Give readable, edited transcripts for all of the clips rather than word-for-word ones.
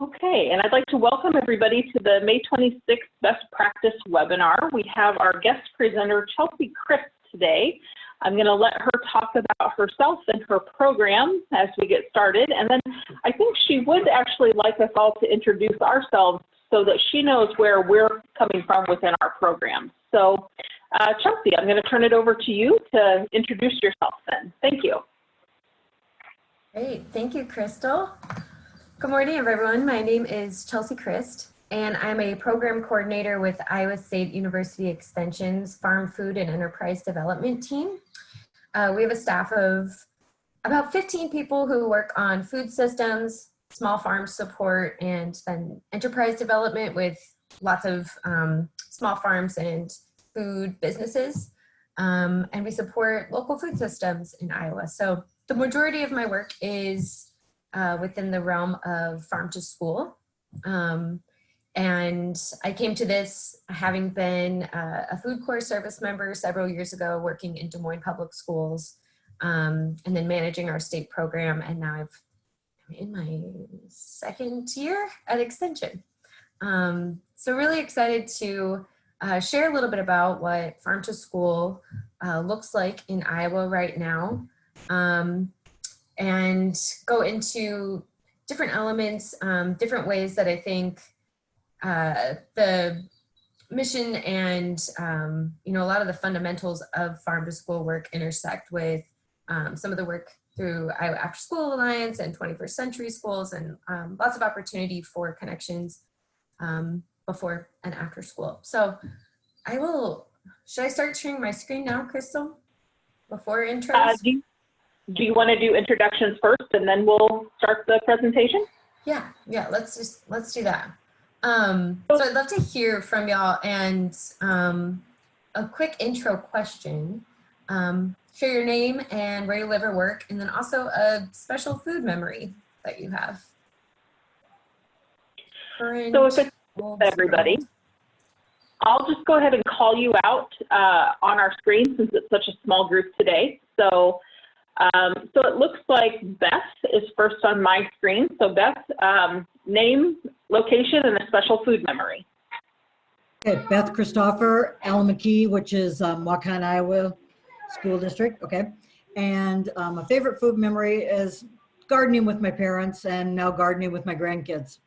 Okay, and I'd like to welcome everybody to the May 26th Best Practice webinar. We have our guest presenter, Chelsea Christ, today. I'm going to let her talk about herself and her program as we get started, and then I think she would actually like us all to introduce ourselves so that she knows where we're coming from within our program. So, Chelsea, I'm going to turn it over to you to introduce yourself then. Thank you. Great, thank you, Crystal. Good morning, everyone. My name is Chelsea Christ, and I'm a program coordinator with Iowa State University Extension's Farm Food and Enterprise Development team. We have a staff of about 15 people who work on food systems, small farm support, and then enterprise development with lots of small farms and food businesses. And we support local food systems in Iowa. So the majority of my work is within the realm of farm to school. And I came to this having been a food corps service member several years ago, working in Des Moines Public Schools, and then managing our state program. And now I'm in my second year at Extension. So really excited to share a little bit about what farm to school looks like in Iowa right now. And go into different elements, different ways that I think the mission and a lot of the fundamentals of farm to school work intersect with some of the work through Iowa Afterschool Alliance and 21st Century Schools, and lots of opportunity for connections before and after school. So should I start sharing my screen now, Crystal, before intros? Do you want to do introductions first and then we'll start the presentation? Yeah, let's do that. So I'd love to hear from y'all, and a quick intro question. Share your name and where you live or work, and then also a special food memory that you have. So if it's everybody, I'll just go ahead and call you out on our screen since it's such a small group today. So it looks like Beth is first on my screen. So Beth, name, location, and a special food memory. Okay, Beth Christopher, Alameda, which is Waukon, Iowa School District. Okay, and my favorite food memory is gardening with my parents and now gardening with my grandkids.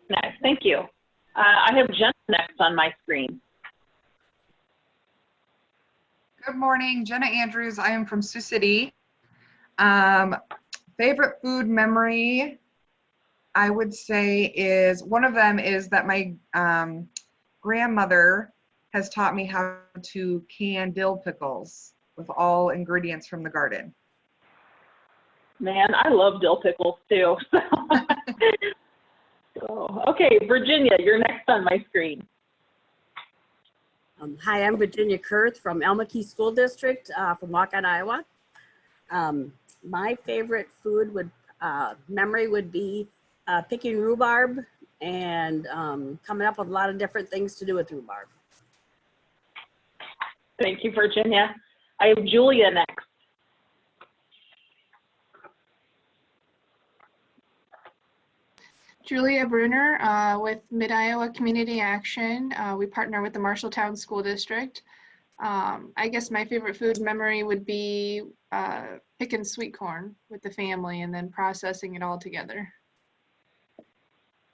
Nice, thank you. I have Jen next on my screen. Good morning, Jenna Andrews. I am from Sioux City. Favorite food memory, I would say one of them is that my grandmother has taught me how to can dill pickles with all ingredients from the garden. Man, I love dill pickles too. So, okay, Virginia, you're next on my screen. Hi, I'm Virginia Kurth from Alameda School District from Waukon, Iowa. My favorite food memory would be picking rhubarb and coming up with a lot of different things to do with rhubarb. Thank you, Virginia. I have Julia next. Julia Bruner with Mid-Iowa Community Action. We partner with the Marshalltown School District. I guess my favorite food memory would be picking sweet corn with the family and then processing it all together.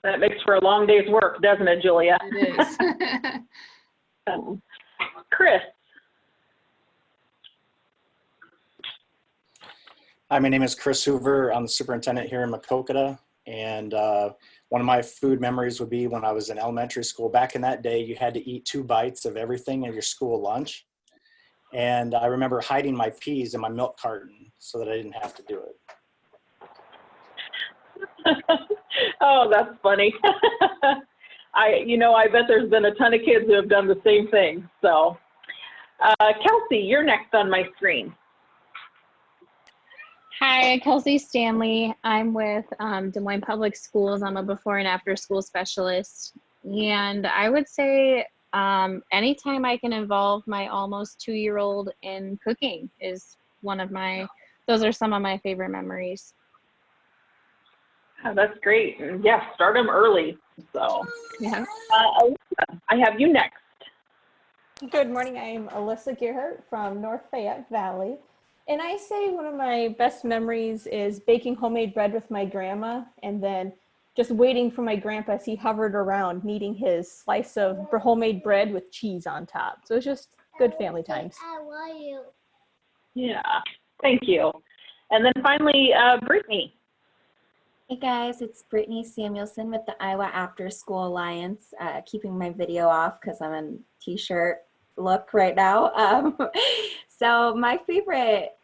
That makes for a long day's work, doesn't it, Julia? It is. Chris. Hi, my name is Chris Hoover. I'm the superintendent here in Maquoketa. And one of my food memories would be when I was in elementary school. Back in that day, you had to eat 2 bites of everything at your school lunch. And I remember hiding my peas in my milk carton so that I didn't have to do it. Oh, that's funny. I bet there's been a ton of kids who have done the same thing. So, Kelsey, you're next on my screen. Hi, Kelsey Stanley. I'm with Des Moines Public Schools. I'm a before and after school specialist. And I would say anytime I can involve my almost 2-year-old in cooking is those are some of my favorite memories. Yeah, that's great. And yeah, start them early. So, Yeah. Alyssa, I have you next. Good morning. I'm Alyssa Gearhart from North Fayette Valley. And I say one of my best memories is baking homemade bread with my grandma and then just waiting for my grandpa as he hovered around kneading his slice of homemade bread with cheese on top. So it was just good family times. Yeah, thank you. And then finally, Brittany. Hey guys, it's Brittany Samuelson with the Iowa After School Alliance, keeping my video off because I'm in t-shirt look right now. So my favorite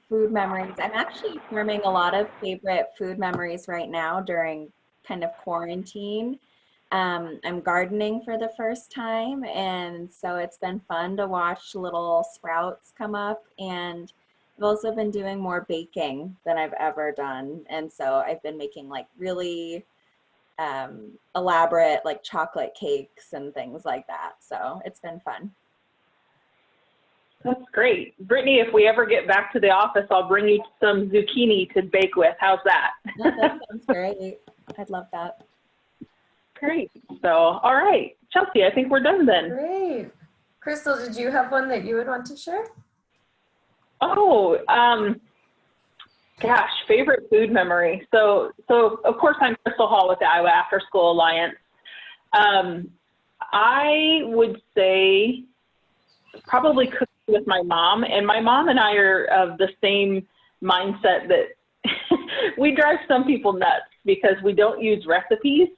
food memories, I'm actually forming a lot of favorite food memories right now during kind of quarantine. I'm gardening for the first time, and so it's been fun to watch little sprouts come up, and I've also been doing more baking than I've ever done. And so I've been making like really elaborate like chocolate cakes and things like that. So it's been fun. That's great. Brittany, if we ever get back to the office, I'll bring you some zucchini to bake with. How's that? That sounds great. I'd love that. Great. So, all right. Chelsea, I think we're done then. Great. Crystal, did you have one that you would want to share? Oh, gosh, favorite food memory. So of course I'm Crystal Hall with the Iowa After School Alliance. I would say probably cooking with my mom, and my mom and I are of the same mindset that we drive some people nuts because we don't use recipes.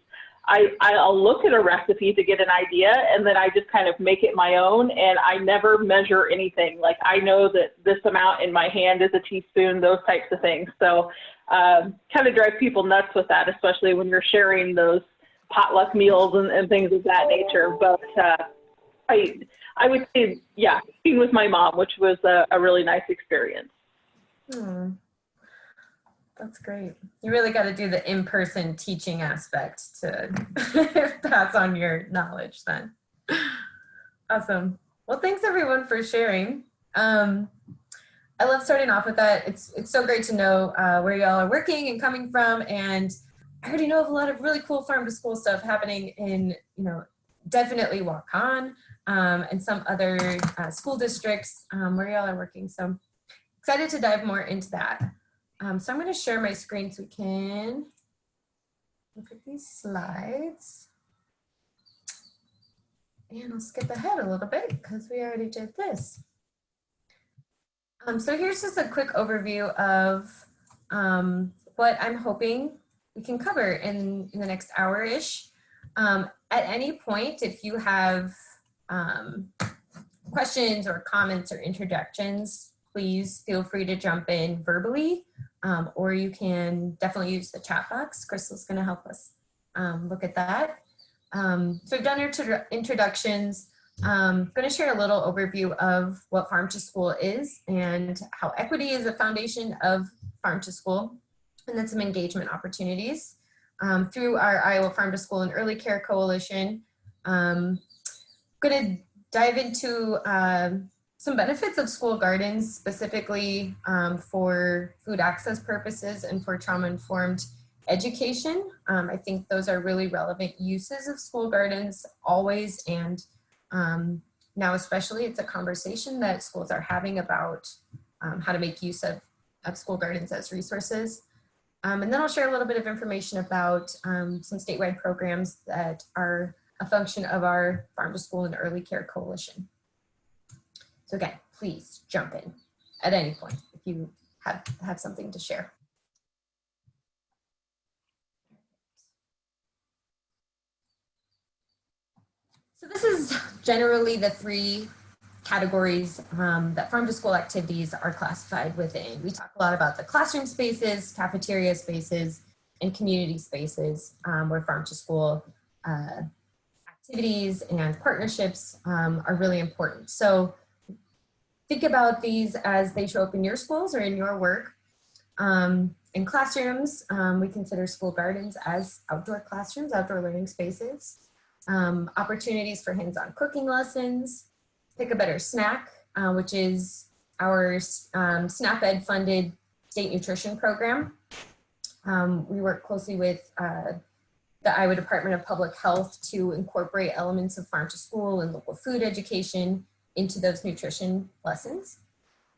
I'll look at a recipe to get an idea, and then I just kind of make it my own, and I never measure anything. Like, I know that this amount in my hand is a teaspoon, those types of things. So kind of drive people nuts with that, especially when you're sharing those potluck meals and things of that nature. But I would say, yeah, being with my mom, which was a really nice experience. That's great. You really got to do the in-person teaching aspect to pass on your knowledge then. Awesome. Well, thanks everyone for sharing. I love starting off with that. It's so great to know where y'all are working and coming from. And I already know of a lot of really cool farm to school stuff happening in, definitely Waukon and some other school districts where y'all are working. So excited to dive more into that. So I'm going to share my screen so we can look at these slides. And I'll skip ahead a little bit because we already did this. So here's just a quick overview of what I'm hoping we can cover in the next hour-ish. At any point, if you have questions or comments or introductions, please feel free to jump in verbally, or you can definitely use the chat box. Crystal's going to help us look at that. So we've done introductions. I'm going to share a little overview of what Farm to School is and how equity is a foundation of Farm to School, and then some engagement opportunities through our Iowa Farm to School and Early Care Coalition. I'm going to dive into some benefits of school gardens, specifically for food access purposes and for trauma-informed education. I think those are really relevant uses of school gardens always, and now especially it's a conversation that schools are having about how to make use of school gardens as resources. And then I'll share a little bit of information about some statewide programs that are a function of our Farm to School and Early Care Coalition. So again, please jump in at any point if you have something to share. So this is generally the three categories that farm to school activities are classified within. We talk a lot about the classroom spaces, cafeteria spaces, and community spaces where farm to school activities and partnerships are really important. So think about these as they show up in your schools or in your work. In classrooms, we consider school gardens as outdoor classrooms, outdoor learning spaces. Opportunities for hands-on cooking lessons, Pick a Better Snack, which is our SNAP Ed funded state nutrition program. We work closely with the Iowa Department of Public Health to incorporate elements of farm to school and local food education into those nutrition lessons.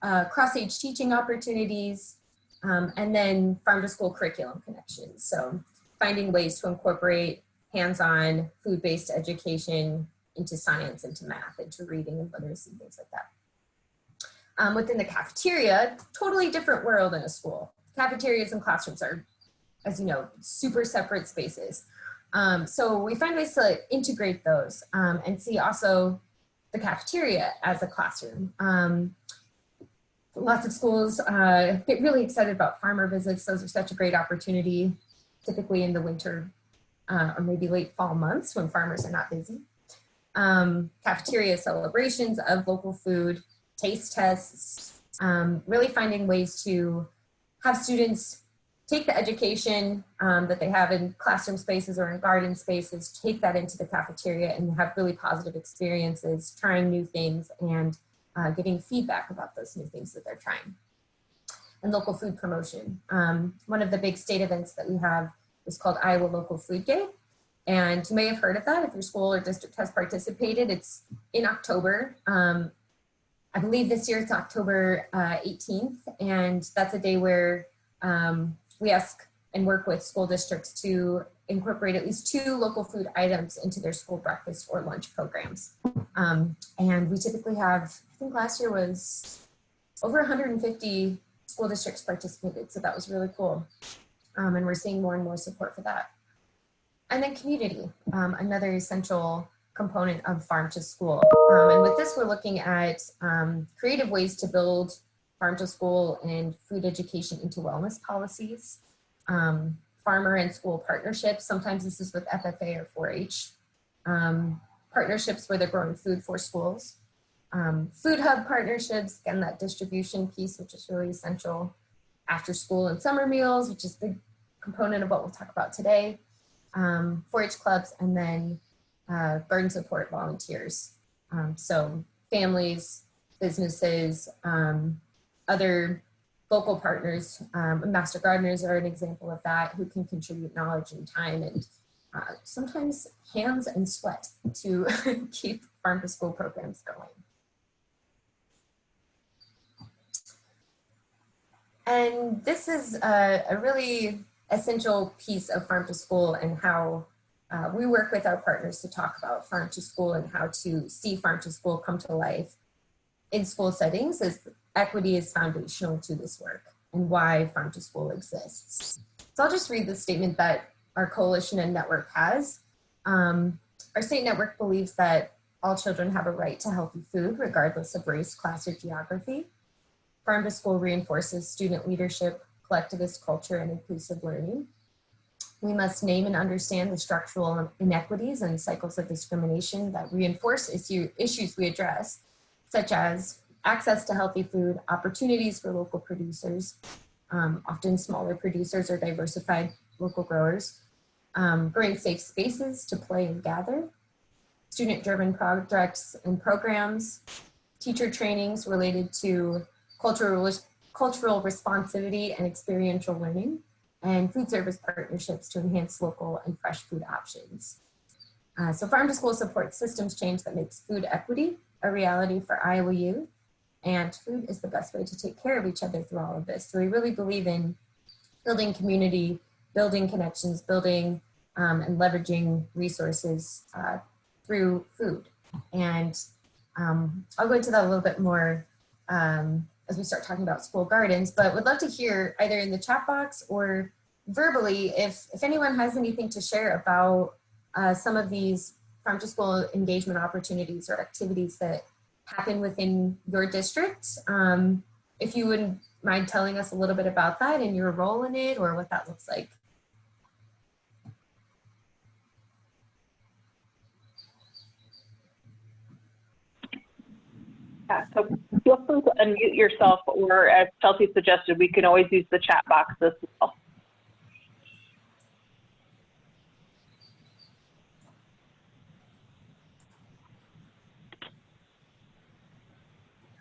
Cross-age teaching opportunities, and then farm to school curriculum connections. So finding ways to incorporate hands-on food-based education into science, into math, into reading and literacy, things like that. Within the cafeteria, totally different world in a school. Cafeterias and classrooms are, as you know, super separate spaces. So we find ways to integrate those and see also the cafeteria as a classroom. Lots of schools get really excited about farmer visits. Those are such a great opportunity, typically in the winter or maybe late fall months when farmers are not busy. Cafeteria celebrations of local food, taste tests, really finding ways to have students take the education that they have in classroom spaces or in garden spaces, take that into the cafeteria and have really positive experiences, trying new things and getting feedback about those new things that they're trying. And local food promotion. One of the big state events that we have is called Iowa Local Food Day. And you may have heard of that if your school or district has participated. It's in October. I believe this year it's October 18th. And that's a day where we ask and work with school districts to incorporate at least 2 local food items into their school breakfast or lunch programs. And we typically have, I think last year was over 150 school districts participated. So that was really cool. And we're seeing more and more support for that. And then community, another essential component of farm to school. And with this, we're looking at creative ways to build farm to school and food education into wellness policies, farmer and school partnerships. Sometimes this is with FFA or 4-H. Partnerships where they're growing food for schools. Food hub partnerships, again, that distribution piece, which is really essential. After school and summer meals, which is a big component of what we'll talk about today. 4-H clubs, and then garden support volunteers. So families, businesses, other local partners, master gardeners are an example of that, who can contribute knowledge and time and sometimes hands and sweat to keep farm to school programs going. And this is a really essential piece of farm to school and how we work with our partners to talk about farm to school and how to see farm to school come to life in school settings, as equity is foundational to this work and why farm to school exists. So I'll just read the statement that our coalition and network has. Our state network believes that all children have a right to healthy food, regardless of race, class, or geography. Farm to school reinforces student leadership, collectivist culture, and inclusive learning. We must name and understand the structural inequities and cycles of discrimination that reinforce issues we address, such as access to healthy food, opportunities for local producers, often smaller producers or diversified local growers, growing safe spaces to play and gather, student-driven projects and programs, teacher trainings related to cultural responsivity and experiential learning, and food service partnerships to enhance local and fresh food options. So farm to school supports systems change that makes food equity a reality for Iowa youth, and food is the best way to take care of each other through all of this. So we really believe in building community, building connections, building and leveraging resources through food. And I'll go into that a little bit more as we start talking about school gardens, but would love to hear either in the chat box or verbally if anyone has anything to share about some of these farm to school engagement opportunities or activities that happen within your district. If you wouldn't mind telling us a little bit about that and your role in it or what that looks like. Yeah, so feel free to unmute yourself, or as Chelsea suggested, we can always use the chat box as well.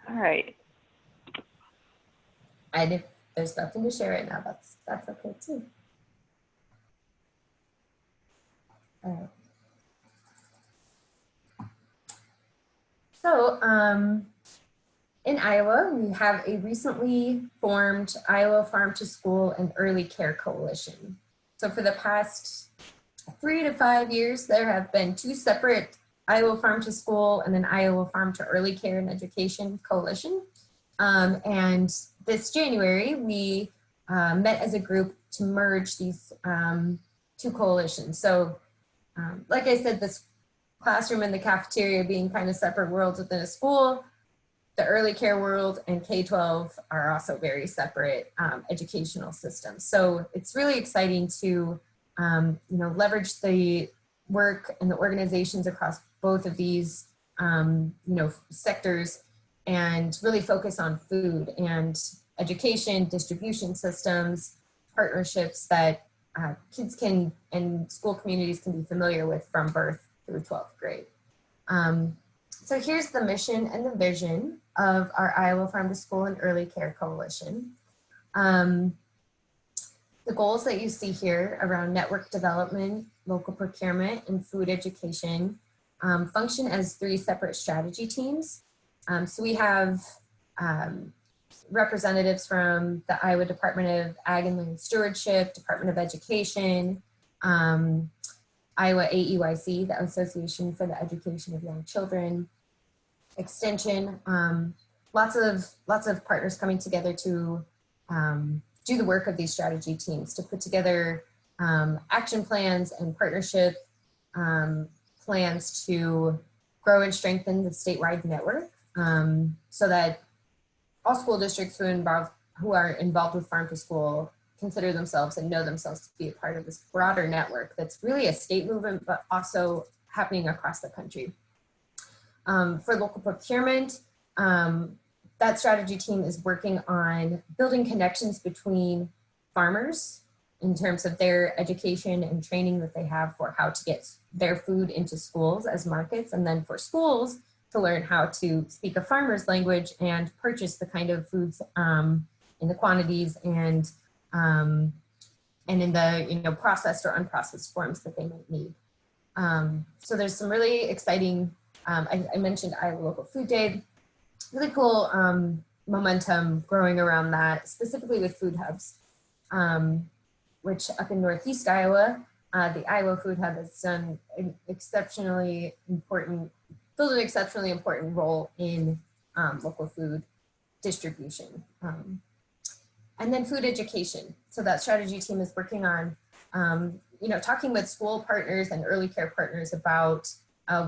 All right. And if there's nothing to share right now, that's okay too. So in Iowa, we have a recently formed Iowa Farm to School and Early Care Coalition. So for the past 3 to 5 years, there have been 2 separate Iowa Farm to School and an Iowa Farm to Early Care and Education Coalition. And this January, we met as a group to merge these 2 coalitions. So like I said, this classroom and the cafeteria being kind of separate worlds within a school, the early care world and K-12 are also very separate educational systems. So it's really exciting to leverage the work and the organizations across both of these sectors and really focus on food and education, distribution systems, partnerships that kids can and school communities can be familiar with from birth through 12th grade. So here's the mission and the vision of our Iowa Farm to School and Early Care Coalition. The goals that you see here around network development, local procurement, and food education function as 3 separate strategy teams. So we have representatives from the Iowa Department of Ag and Land Stewardship, Department of Education, Iowa AEYC, the Association for the Education of Young Children, Extension, lots of partners coming together to do the work of these strategy teams to put together action plans and partnership plans to grow and strengthen the statewide network so that all school districts who are involved with Farm to School consider themselves and know themselves to be a part of this broader network that's really a state movement, but also happening across the country. For local procurement, that strategy team is working on building connections between farmers in terms of their education and training that they have for how to get their food into schools as markets, and then for schools to learn how to speak a farmer's language and purchase the kind of foods in the quantities and in the processed or unprocessed forms that they might need. So there's some really exciting, I mentioned Iowa Local Food Day, really cool momentum growing around that, specifically with food hubs, which up in Northeast Iowa, the Iowa Food Hub has done filled an exceptionally important role in local food distribution. And then food education. So that strategy team is working on, talking with school partners and early care partners about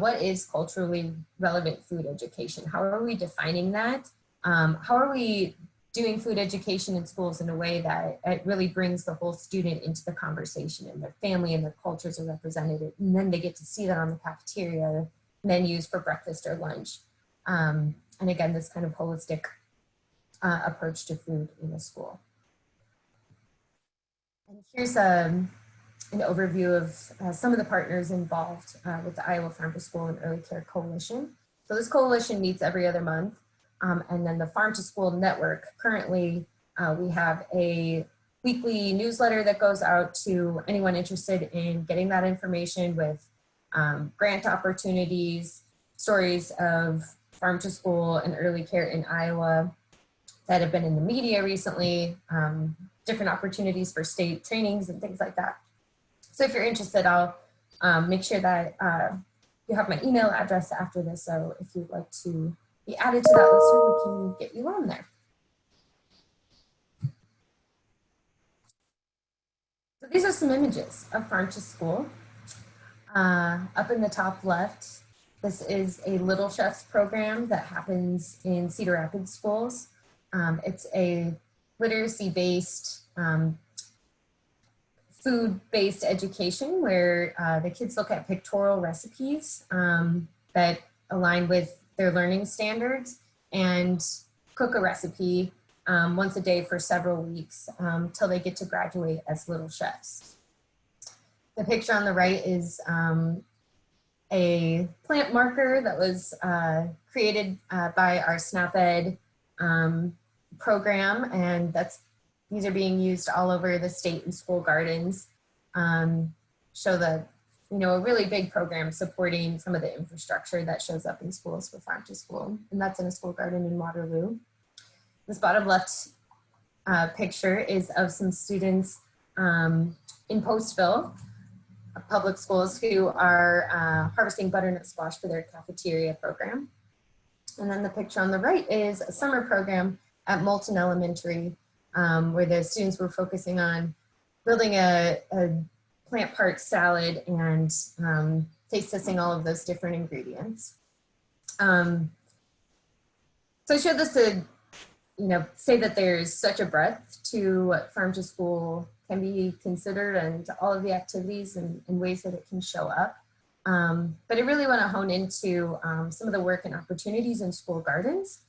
what is culturally relevant food education? How are we defining that? How are we doing food education in schools in a way that it really brings the whole student into the conversation and their family and their cultures are represented, and then they get to see that on the cafeteria menus for breakfast or lunch. And again, this kind of holistic approach to food in the school. And here's an overview of some of the partners involved with the Iowa Farm to School and Early Care Coalition. So this coalition meets every other month. And then the Farm to School Network, currently we have a weekly newsletter that goes out to anyone interested in getting that information with grant opportunities, stories of farm to school and early care in Iowa that have been in the media recently, different opportunities for state trainings and things like that. So if you're interested, I'll make sure that you have my email address after this. So if you'd like to be added to that list, we can get you on there. So these are some images of Farm to School. Up in the top left, this is a Little Chefs program that happens in Cedar Rapids schools. It's a literacy-based, food-based education where the kids look at pictorial recipes that align with their learning standards and cook a recipe once a day for several weeks till they get to graduate as Little Chefs. The picture on the right is a plant marker that was created by our SNAP Ed program, and these are being used all over the state and school gardens. Show the a really big program supporting some of the infrastructure that shows up in schools for Farm to School, and that's in a school garden in Waterloo. This bottom left picture is of some students in Postville public schools who are harvesting butternut squash for their cafeteria program. And then the picture on the right is a summer program at Moulton Elementary, where the students were focusing on building a plant part salad and taste testing all of those different ingredients. So I showed this to say that there's such a breadth to what Farm to School can be considered and all of the activities and ways that it can show up. But I really want to hone into some of the work and opportunities in school gardens,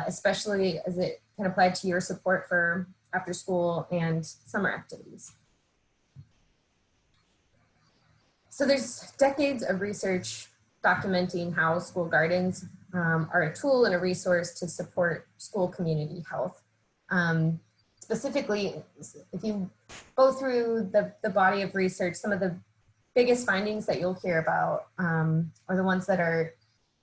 especially as it can apply to your support for after school and summer activities. So there's decades of research documenting how school gardens are a tool and a resource to support school community health. Specifically, if you go through the body of research, some of the biggest findings that you'll hear about are the ones that are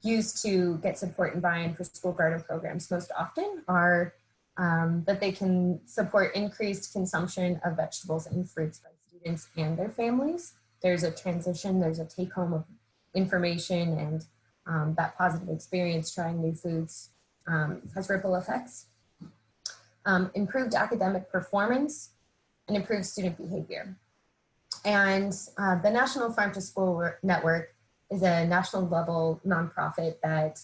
used to get support and buy-in for school garden programs most often are that they can support increased consumption of vegetables and fruits by students and their families. There's a transition, there's a take-home of information, and that positive experience trying new foods has ripple effects. Improved academic performance and improved student behavior. And the National Farm to School Network is a national level nonprofit that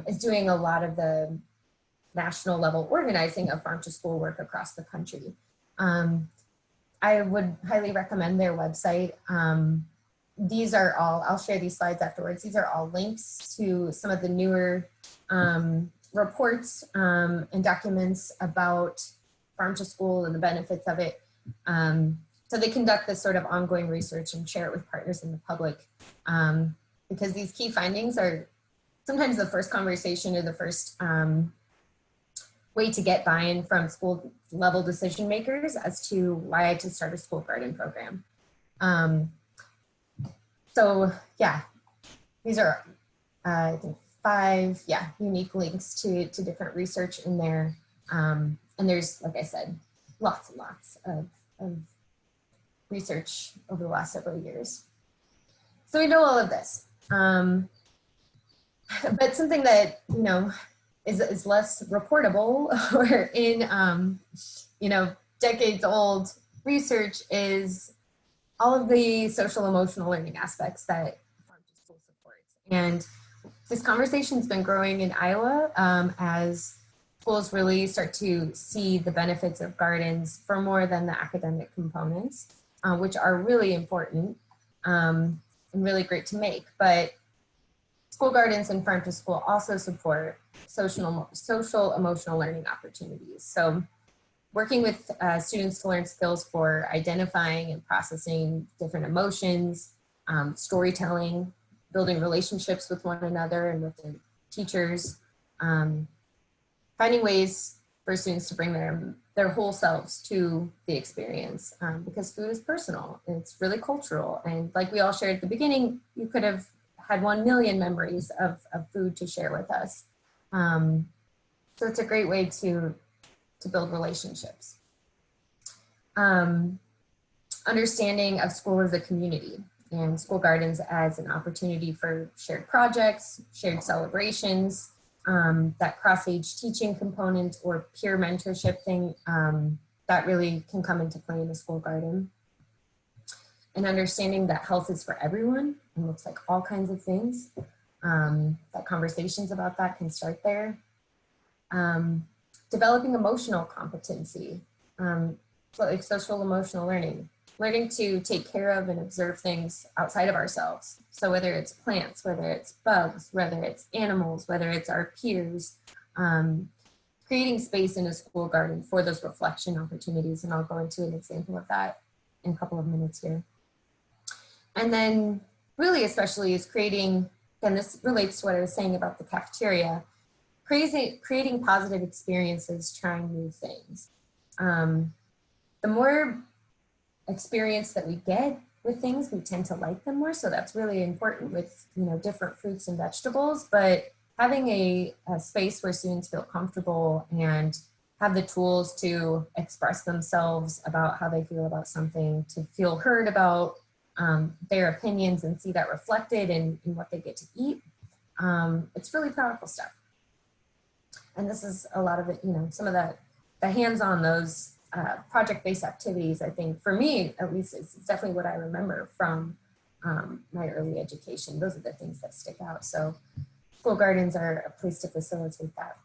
is doing a lot of the national level organizing of farm to school work across the country. I would highly recommend their website. These are all, I'll share these slides afterwards. These are all links to some of the newer reports and documents about farm to school and the benefits of it. So they conduct this sort of ongoing research and share it with partners in the public because these key findings are sometimes the first conversation or the first way to get buy-in from school level decision makers as to why to start a school garden program. So yeah, these are I think 5 unique links to different research in there. And there's, like I said, lots and lots of research over the last several years. So we know all of this. But something that, is less reportable or in, decades old research is all of the social emotional learning aspects that Farm to School supports. And this conversation's been growing in Iowa as schools really start to see the benefits of gardens for more than the academic components, which are really important and really great to make. But school gardens and Farm to School also support social emotional learning opportunities. So working with students to learn skills for identifying and processing different emotions, storytelling, building relationships with one another and with their teachers, finding ways for students to bring their whole selves to the experience because food is personal and it's really cultural. And like we all shared at the beginning, you could have had 1 million memories of food to share with us. So it's a great way to build relationships. Understanding of school as a community and school gardens as an opportunity for shared projects, shared celebrations, that cross-age teaching component or peer mentorship thing that really can come into play in a school garden. And understanding that health is for everyone and looks like all kinds of things, that conversations about that can start there. Developing emotional competency, like social emotional learning, learning to take care of and observe things outside of ourselves. So whether it's plants, whether it's bugs, whether it's animals, whether it's our peers, creating space in a school garden for those reflection opportunities. And I'll go into an example of that in a couple of minutes here. And then really especially is creating, and this relates to what I was saying about the cafeteria, creating positive experiences, trying new things. The more experience that we get with things, we tend to like them more. So that's really important with, different fruits and vegetables, but having a space where students feel comfortable and have the tools to express themselves about how they feel about something, to feel heard about their opinions and see that reflected in what they get to eat. It's really powerful stuff. And this is a lot of it, some of the hands-on, those project-based activities, I think, for me, at least, it's definitely what I remember from my early education. Those are the things that stick out. So school gardens are a place to facilitate that.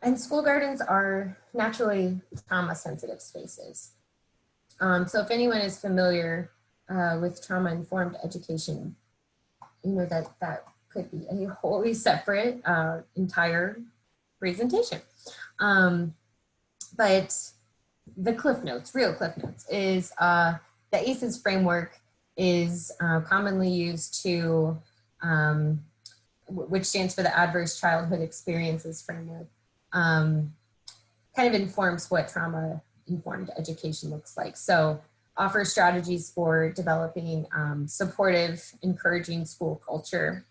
And school gardens are naturally trauma-sensitive spaces. So if anyone is familiar with trauma-informed education, that could be a wholly separate entire presentation. But the Cliff Notes, real Cliff Notes, is the ACEs framework is commonly used to, which stands for the Adverse Childhood Experiences Framework, kind of informs what trauma-informed education looks like. So offers strategies for developing supportive, encouraging school culture.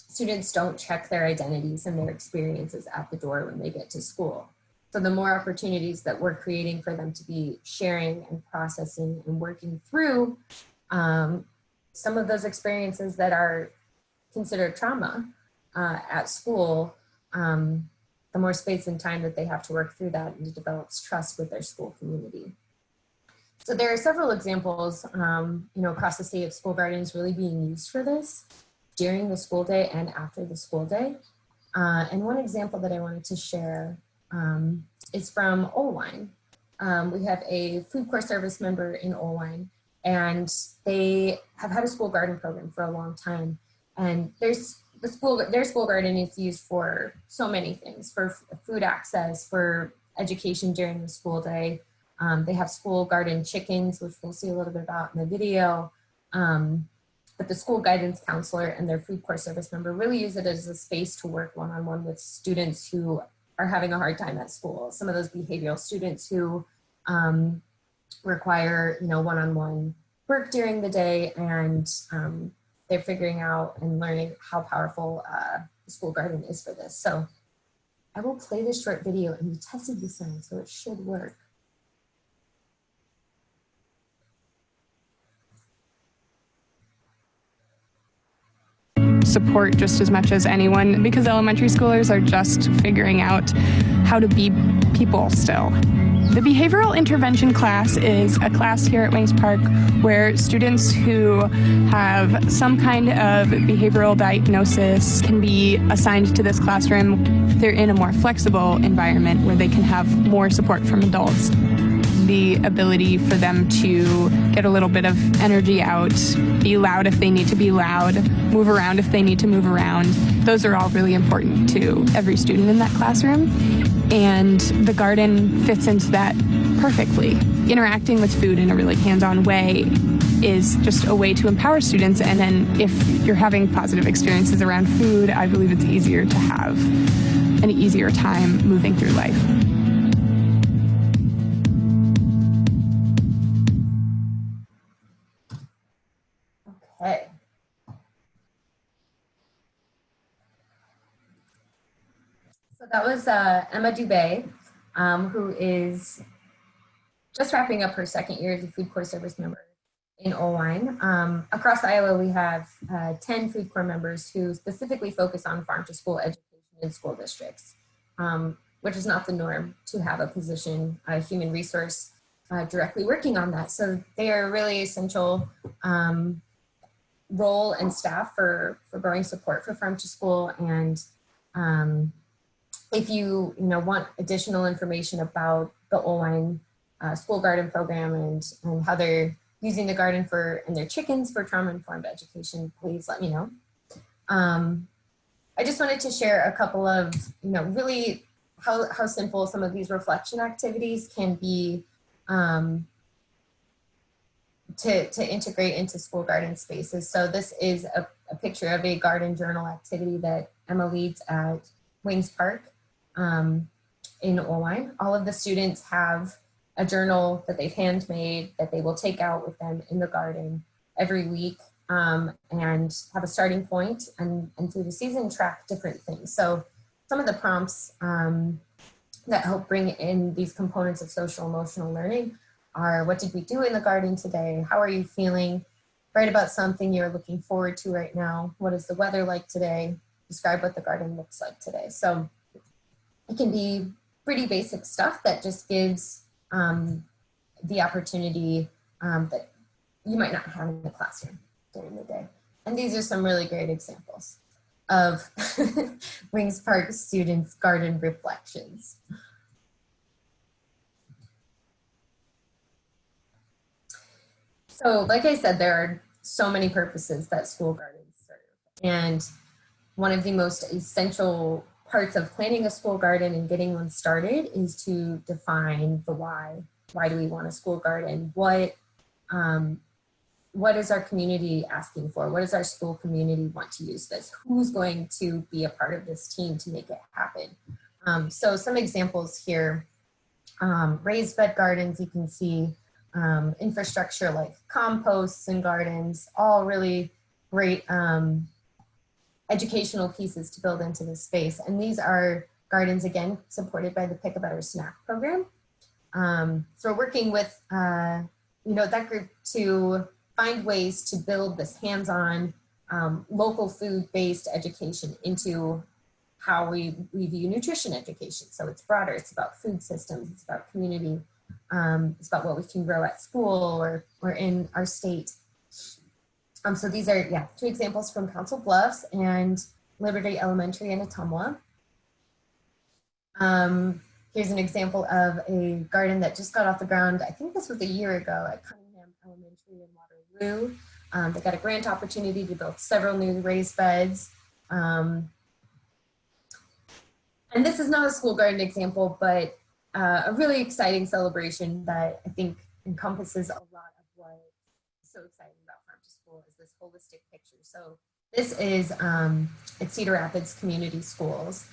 Students don't check their identities and their experiences at the door when they get to school. So the more opportunities that we're creating for them to be sharing and processing and working through some of those experiences that are considered trauma at school, the more space and time that they have to work through that, and it develops trust with their school community. So there are several examples, across the state of school gardens really being used for this during the school day and after the school day. And one example that I wanted to share is from Olwine. We have a food corps service member in Olwine, and they have had a school garden program for a long time. And their school garden is used for so many things, for food access, for education during the school day. They have school garden chickens, which we'll see a little bit about in the video. But the school guidance counselor and their food corps service member really use it as a space to work one-on-one with students who are having a hard time at school. Some of those behavioral students who require, one-on-one work during the day, and they're figuring out and learning how powerful the school garden is for this. So I will play this short video, and we tested the sound, so it should work. Support just as much as anyone, because elementary schoolers are just figuring out how to be people still. The behavioral intervention class is a class here at Wings Park where students who have some kind of behavioral diagnosis can be assigned to this classroom. They're in a more flexible environment where they can have more support from adults. The ability for them to get a little bit of energy out, be loud if they need to be loud, move around if they need to move around. Those are all really important to every student in that classroom. And the garden fits into that perfectly. Interacting with food in a really hands-on way is just a way to empower students. And then if you're having positive experiences around food, I believe it's easier to have an easier time moving through life. Okay. So that was Emma Dubé, who is just wrapping up her second year as a food corps service member in Olwine. Across Iowa, we have 10 food corps members who specifically focus on farm to school education in school districts, which is not the norm to have a position, a human resource directly working on that. So they are really essential role and staff for growing support for farm to school. And if you want additional information about the Olwine school garden program and how they're using the garden and their chickens for trauma-informed education, please let me know. I just wanted to share a couple of, really how simple some of these reflection activities can be to integrate into school garden spaces. So this is a picture of a garden journal activity that Emma leads at Wings Park. in Owine. All of the students have a journal that they've handmade that they will take out with them in the garden every week, and have a starting point, and through the season track different things. So some of the prompts that help bring in these components of social emotional learning are: what did we do in the garden today? How are you feeling? Write about something you're looking forward to right now. What is the weather like today? Describe what the garden looks like today. So it can be pretty basic stuff that just gives the opportunity that you might not have in the classroom during the day. And these are some really great examples of Wings Park students' garden reflections. So like I said, there are so many purposes that school gardens serve. And one of the most essential parts of planning a school garden and getting one started is to define the why. Why do we want a school garden? What is our community asking for? What does our school community want to use this? Who's going to be a part of this team to make it happen? So some examples here, raised bed gardens, you can see infrastructure like composts and gardens, all really great educational pieces to build into this space. And these are gardens, again, supported by the Pick a Better Snack program. So we're working with that group to find ways to build this hands-on local food-based education into how we view nutrition education. So it's broader, it's about food systems, it's about community, it's about what we can grow at school or in our state. So these are, 2 examples from Council Bluffs and Liberty Elementary in Ottumwa. Here's an example of a garden that just got off the ground. I think this was a year ago at Cunningham Elementary in Waterloo. They got a grant opportunity to build several new raised beds. And this is not a school garden example, but a really exciting celebration that I think encompasses a lot of what is so exciting about Farm to School is this holistic picture. So this is at Cedar Rapids Community Schools.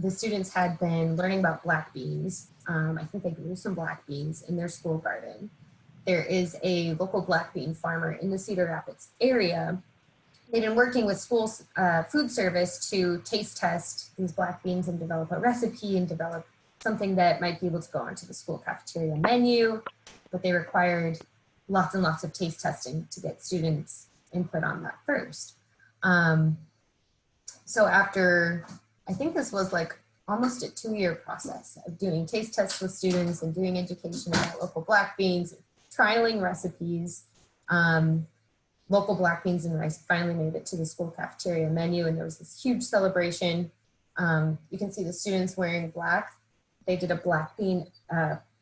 The students had been learning about black beans. I think they grew some black beans in their school garden. There is a local black bean farmer in the Cedar Rapids area. They've been working with schools food service to taste test these black beans and develop a recipe and develop something that might be able to go onto the school cafeteria menu, but they required lots and lots of taste testing to get students input on that first. So after, I think this was like almost a 2-year process of doing taste tests with students and doing education about local black beans, trialing recipes. Local black beans and rice finally made it to the school cafeteria menu, and there was this huge celebration. You can see the students wearing black. They did a black bean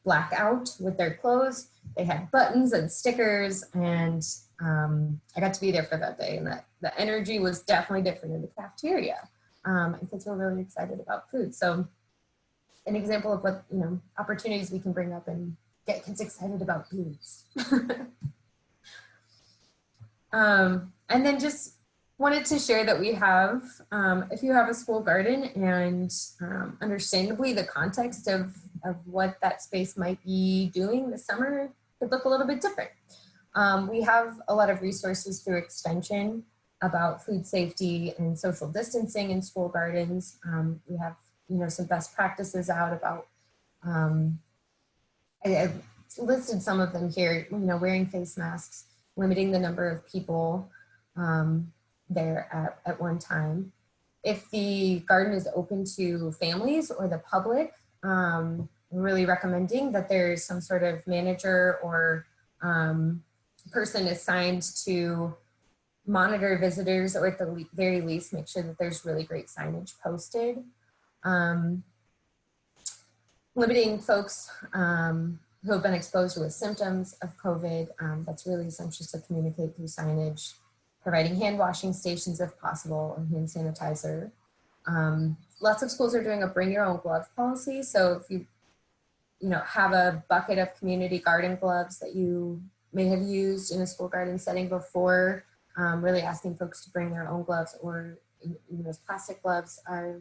blackout with their clothes. They had buttons and stickers, and I got to be there for that day, and the energy was definitely different in the cafeteria. And kids were really excited about food. So an example of what, opportunities we can bring up and get kids excited about beans. And then just wanted to share that we have, if you have a school garden and understandably the context of what that space might be doing this summer could look a little bit different. We have a lot of resources through Extension about food safety and social distancing in school gardens. We have, some best practices out about, I listed some of them here, wearing face masks, limiting the number of people there at one time. If the garden is open to families or the public, really recommending that there's some sort of manager or person assigned to monitor visitors, or at the very least make sure that there's really great signage posted. Limiting folks who have been exposed with symptoms of COVID, that's really essential to communicate through signage. Providing hand washing stations if possible, or hand sanitizer. Lots of schools are doing a bring your own glove policy. So if you have a bucket of community garden gloves that you may have used in a school garden setting before, really asking folks to bring their own gloves, or those plastic gloves are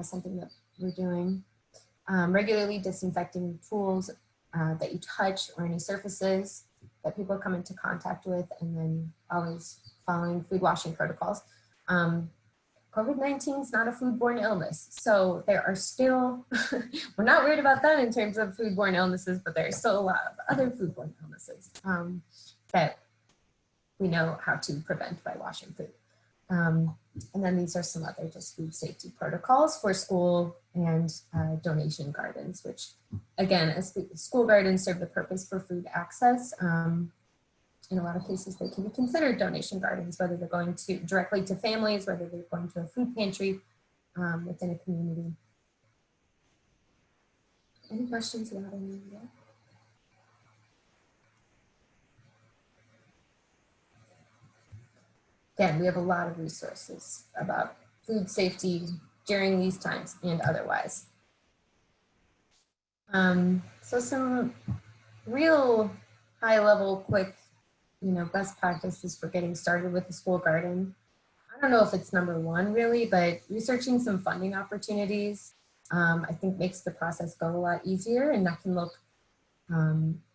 something that we're doing. regularly disinfecting tools that you touch or any surfaces that people come into contact with, and then always following food washing protocols. COVID-19 is not a foodborne illness, so there are still, we're not worried about that in terms of foodborne illnesses, but there are still a lot of other foodborne illnesses that we know how to prevent by washing food. And then these are some other just food safety protocols for school and donation gardens, which again, as school gardens serve the purpose for food access. In a lot of cases, they can be considered donation gardens, whether they're going to directly to families, whether they're going to a food pantry within a community. Any questions about any of that? Again, we have a lot of resources about food safety during these times and otherwise. So some real high-level, quick, best practices for getting started with the school garden. I don't know if it's number one really, but researching some funding opportunities, I think makes the process go a lot easier, and that can look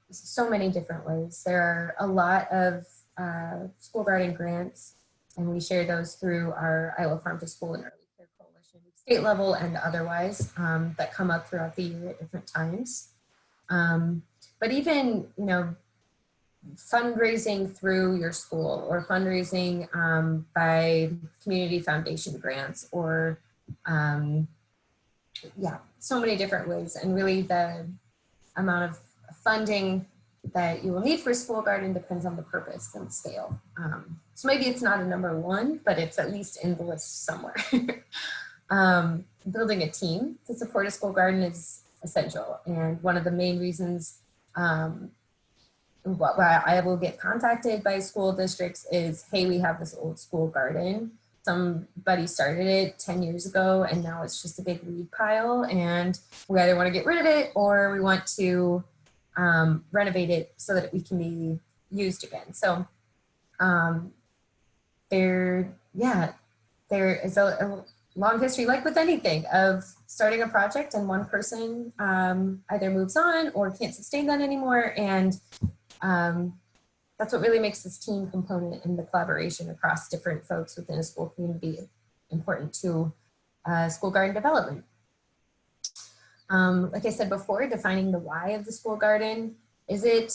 so many different ways. There are a lot of school garden grants, and we share those through our Iowa Farm to School and Early Care Coalition, state level and otherwise, that come up throughout the year at different times. But even, fundraising through your school, or fundraising by community foundation grants, or yeah, so many different ways. And really the amount of funding that you will need for a school garden depends on the purpose and scale. So maybe it's not a number one, but it's at least in the list somewhere. Building a team to support a school garden is essential. And one of the main reasons why I will get contacted by school districts is, hey, we have this old school garden. Somebody started it 10 years ago, and now it's just a big weed pile, and we either want to get rid of it or we want to renovate it so that we can be used again. So there is a long history, like with anything, of starting a project and one person either moves on or can't sustain that anymore. And that's what really makes this team component and the collaboration across different folks within a school community important to school garden development. Like I said before, defining the why of the school garden. Is it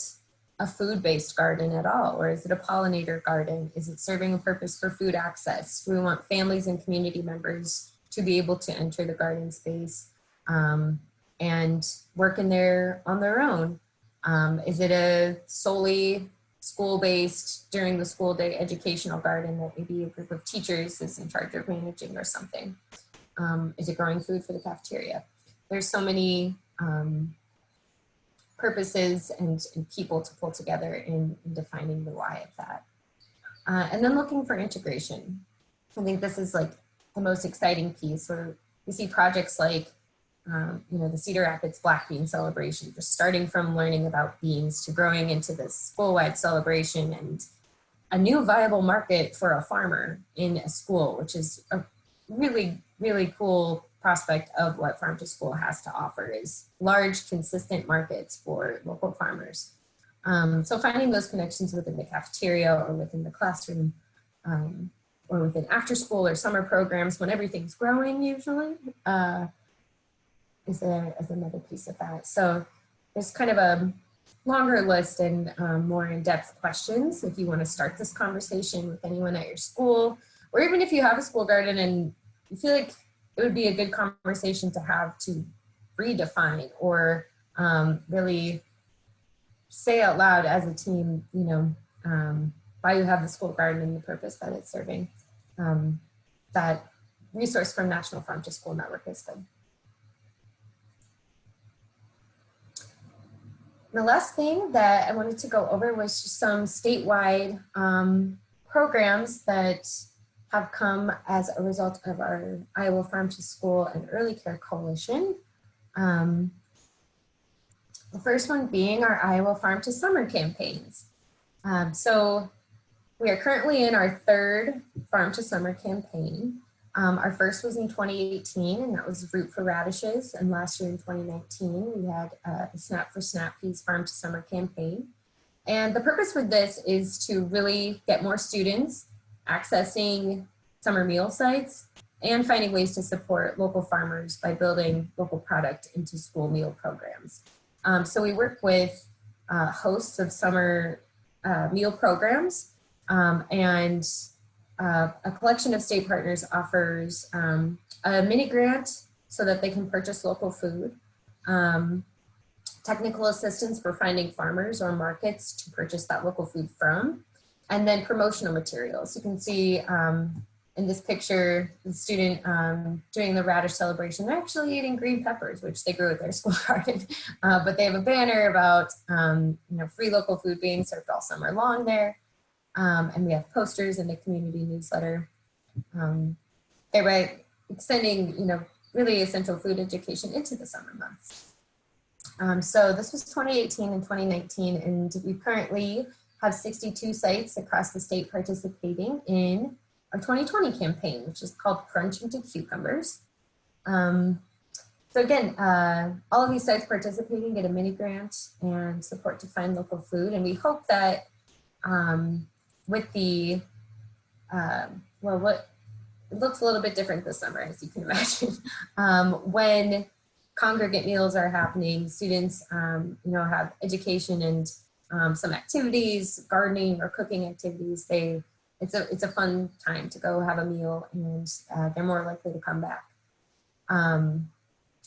a food-based garden at all? Or is it a pollinator garden? Is it serving a purpose for food access? Do we want families and community members to be able to enter the garden space and work in there on their own? Is it a solely school-based, during the school day educational garden that maybe a group of teachers is in charge of managing or something? Is it growing food for the cafeteria? There's so many purposes and people to pull together in defining the why of that. And then looking for integration. I think this is like the most exciting piece, where we see projects like the Cedar Rapids Black Bean Celebration, just starting from learning about beans to growing into this school-wide celebration and a new viable market for a farmer in a school, which is a really, really cool prospect of what Farm to School has to offer, is large, consistent markets for local farmers. So finding those connections within the cafeteria or within the classroom, or within after school or summer programs when everything's growing usually, is another piece of that. So there's kind of a longer list and more in-depth questions if you want to start this conversation with anyone at your school, or even if you have a school garden and you feel like it would be a good conversation to have to redefine or really say out loud as a team, why you have the school garden and the purpose that it's serving. That resource from National Farm to School Network is good. The last thing that I wanted to go over was just some statewide programs that have come as a result of our Iowa Farm to School and Early Care Coalition. The first one being our Iowa Farm to Summer campaigns. So we are currently in our third Farm to Summer campaign. Our first was in 2018, and that was Root for Radishes. And last year in 2019, we had a Snap for Snap Peas Farm to Summer campaign. And the purpose for this is to really get more students accessing summer meal sites and finding ways to support local farmers by building local product into school meal programs. So we work with hosts of summer meal programs, and a collection of state partners offers a mini grant so that they can purchase local food, technical assistance for finding farmers or markets to purchase that local food from, and then promotional materials. You can see in this picture, the student doing the radish celebration, they're actually eating green peppers, which they grew at their school garden. But they have a banner about free local food being served all summer long there. And we have posters in the community newsletter. Thereby extending, really essential food education into the summer months. So this was 2018 and 2019, and we currently have 62 sites across the state participating in our 2020 campaign, which is called Crunch into Cucumbers. So again, all of these sites participating get a mini grant and support to find local food. And we hope that with the, it looks a little bit different this summer, as you can imagine. When congregate meals are happening, students, have education and some activities, gardening or cooking activities. It's a fun time to go have a meal, and they're more likely to come back.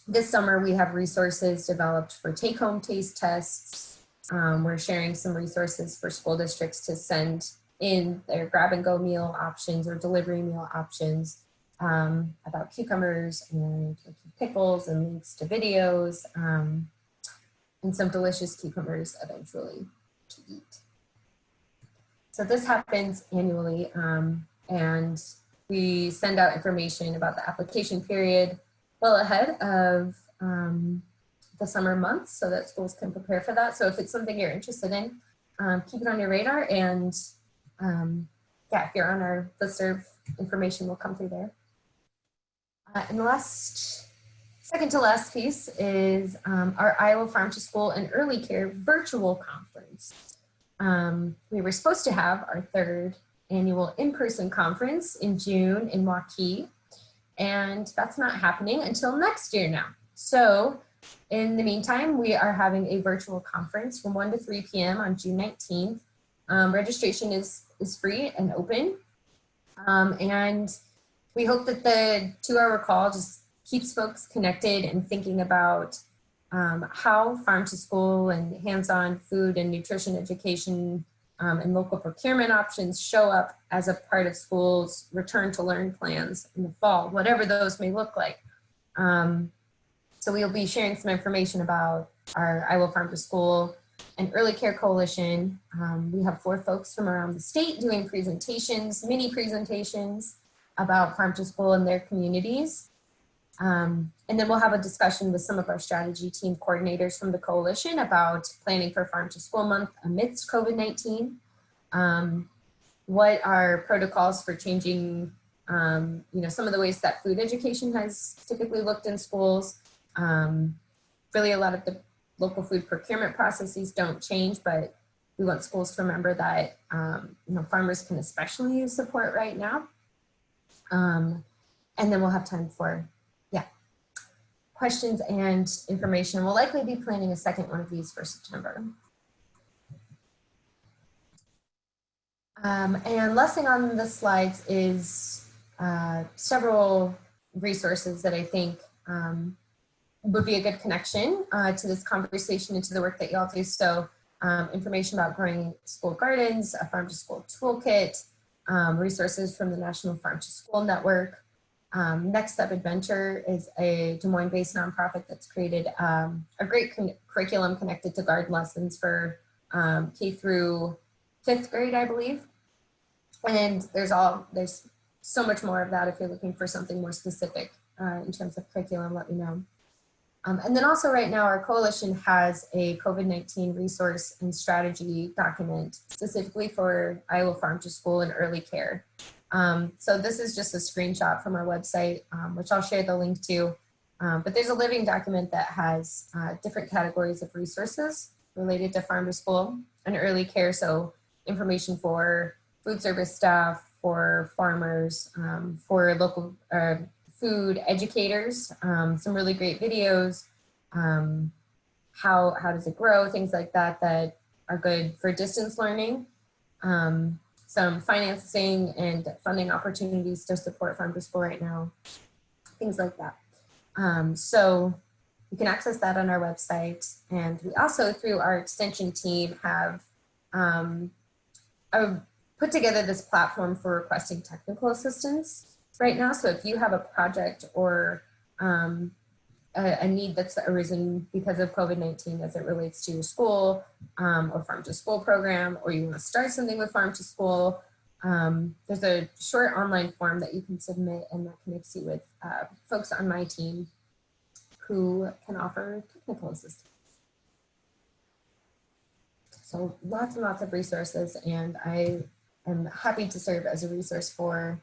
This summer, we have resources developed for take-home taste tests. We're sharing some resources for school districts to send in their grab-and-go meal options or delivery meal options about cucumbers and pickles, and links to videos, and some delicious cucumbers eventually to eat. So this happens annually, and we send out information about the application period well ahead of the summer months so that schools can prepare for that. So if it's something you're interested in, keep it on your radar, and if you're on our listserv, information will come through there. And the second to last piece is our Iowa Farm to School and Early Care virtual conference. We were supposed to have our third annual in-person conference in June in Waukee, and that's not happening until next year now. So in the meantime, we are having a virtual conference from 1 to 3 p.m. on June 19th. Registration is free and open. And we hope that the 2-hour call just keeps folks connected and thinking about how farm to school and hands-on food and nutrition education and local procurement options show up as a part of schools' return to learn plans in the fall, whatever those may look like. So we'll be sharing some information about our Iowa Farm to School and Early Care Coalition. We have 4 folks from around the state doing presentations, mini presentations about farm to school in their communities. And then we'll have a discussion with some of our strategy team coordinators from the coalition about planning for Farm to School Month amidst COVID-19. What are protocols for changing, some of the ways that food education has typically looked in schools. Really a lot of the local food procurement processes don't change, but we want schools to remember that, farmers can especially use support right now. And then we'll have time for questions and information. We'll likely be planning a second one of these for September. And last thing on the slides is several resources that I think would be a good connection to this conversation and to the work that y'all do. So information about growing school gardens, a farm to school toolkit, resources from the National Farm to School Network. Next Step Adventure is a Des Moines-based nonprofit that's created a great curriculum connected to garden lessons for K through 5th grade, I believe. And there's so much more of that. If you're looking for something more specific in terms of curriculum, let me know. And then also right now, our coalition has a COVID-19 resource and strategy document specifically for Iowa Farm to School and Early Care. So this is just a screenshot from our website, which I'll share the link to. But there's a living document that has different categories of resources related to farm to school and early care. So information for food service staff, for farmers, for local food educators, some really great videos, how does it grow, things like that that are good for distance learning, some financing and funding opportunities to support farm to school right now, things like that. So you can access that on our website. And we also, through our extension team, have put together this platform for requesting technical assistance right now. So if you have a project or a need that's arisen because of COVID-19 as it relates to your school or farm to school program, or you want to start something with farm to school, there's a short online form that you can submit, and that connects you with folks on my team who can offer technical assistance. So lots and lots of resources, and I am happy to serve as a resource for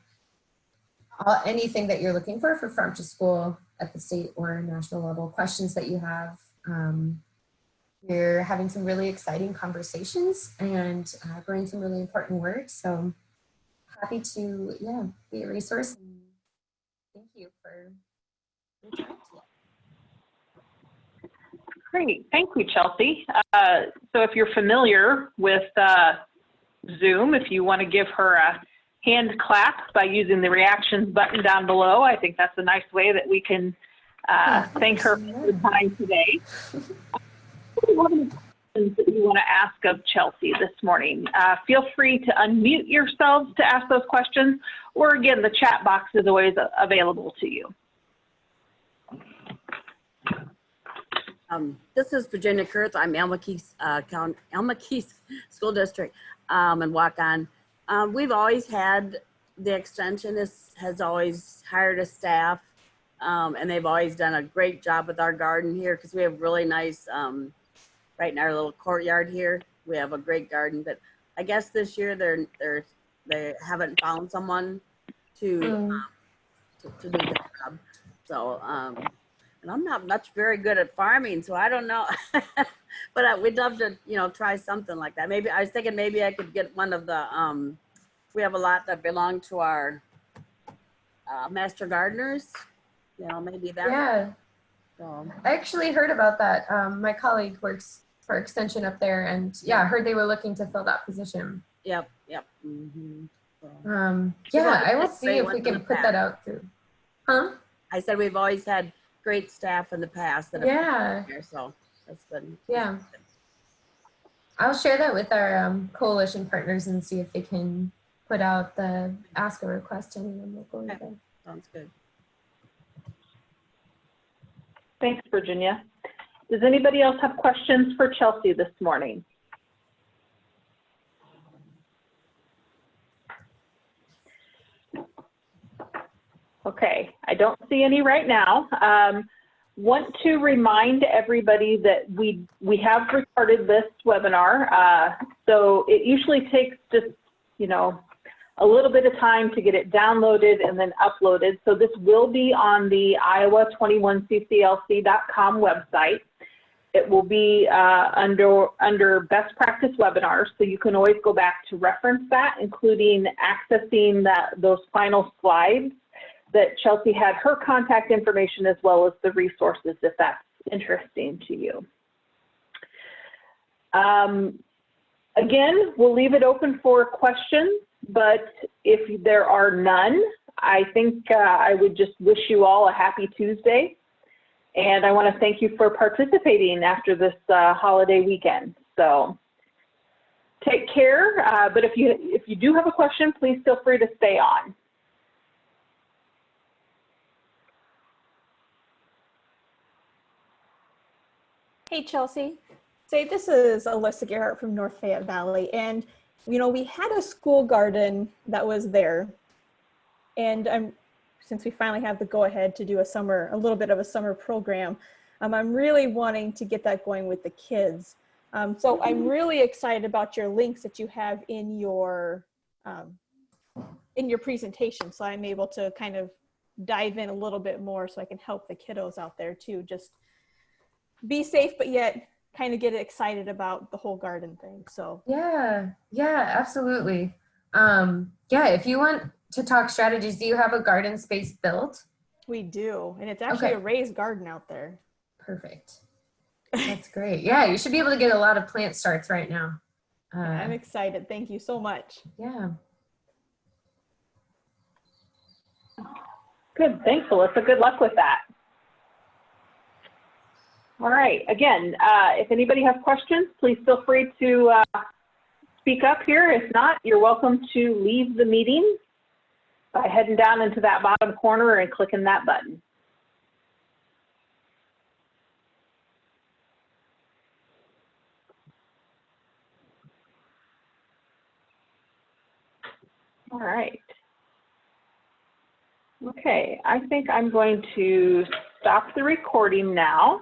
anything that you're looking for farm to school at the state or national level, questions that you have. We're having some really exciting conversations and growing some really important work. So happy to, be a resource. And thank you for your time today. Great, thank you, Chelsea. So if you're familiar with Zoom, if you want to give her a hand clap by using the reactions button down below, I think that's a nice way that we can thank her for the time today. What are the questions that you want to ask of Chelsea this morning? Feel free to unmute yourselves to ask those questions, or again, the chat box is always available to you. This is Virginia Kurth. I'm Alma Keith School District and Waukon. We've always had, the extension has always hired a staff, and they've always done a great job with our garden here, because we have really nice, right in our little courtyard here, we have a great garden. But I guess this year they haven't found someone to do the job. So, and I'm not much very good at farming, so I don't know. But we'd love to, try something like that. Maybe I was thinking maybe I could get one of the, we have a lot that belong to our master gardeners, maybe that. Yeah, So. I actually heard about that. My colleague works for extension up there, and I heard they were looking to fill that position. Yep. Mm-hmm. So. I will see if we can put that out through. Huh? I said we've always had great staff in the past that have been here, so that's good. Yeah. I'll share that with our coalition partners and see if they can put out the ask a request to anyone locally. Okay. Sounds good. Thanks, Virginia. Does anybody else have questions for Chelsea this morning? Okay, I don't see any right now. Want to remind everybody that we have recorded this webinar. So it usually takes just, a little bit of time to get it downloaded and then uploaded. So this will be on the iowa21cclc.com website. It will be under best practice webinars. So you can always go back to reference that, including accessing those final slides that Chelsea had her contact information, as well as the resources, if that's interesting to you. Again, we'll leave it open for questions, but if there are none, I think I would just wish you all a happy Tuesday. And I want to thank you for participating after this holiday weekend. So take care, but if you do have a question, please feel free to stay on. Hey, Chelsea. This is Alyssa Gerhart from North Fayette Valley. And, we had a school garden that was there. And since we finally have the go-ahead to do a little bit of a summer program, I'm really wanting to get that going with the kids. So I'm really excited about your links that you have in your in your presentation. So I'm able to kind of dive in a little bit more so I can help the kiddos out there too. Just be safe, but yet kind of get excited about the whole garden thing. So Yeah, absolutely. Yeah, if you want to talk strategies, do you have a garden space built? we do, and it's actually Okay. a raised garden out there. Perfect. That's great. Yeah, you should be able to get a lot of plant starts right now. I'm excited. Thank you so much. Yeah. Good, thanks, Alyssa. Good luck with that. All right, again, if anybody has questions, please feel free to speak up here. If not, you're welcome to leave the meeting by heading down into that bottom corner and clicking that button. All right. Okay, I think I'm going to stop the recording now.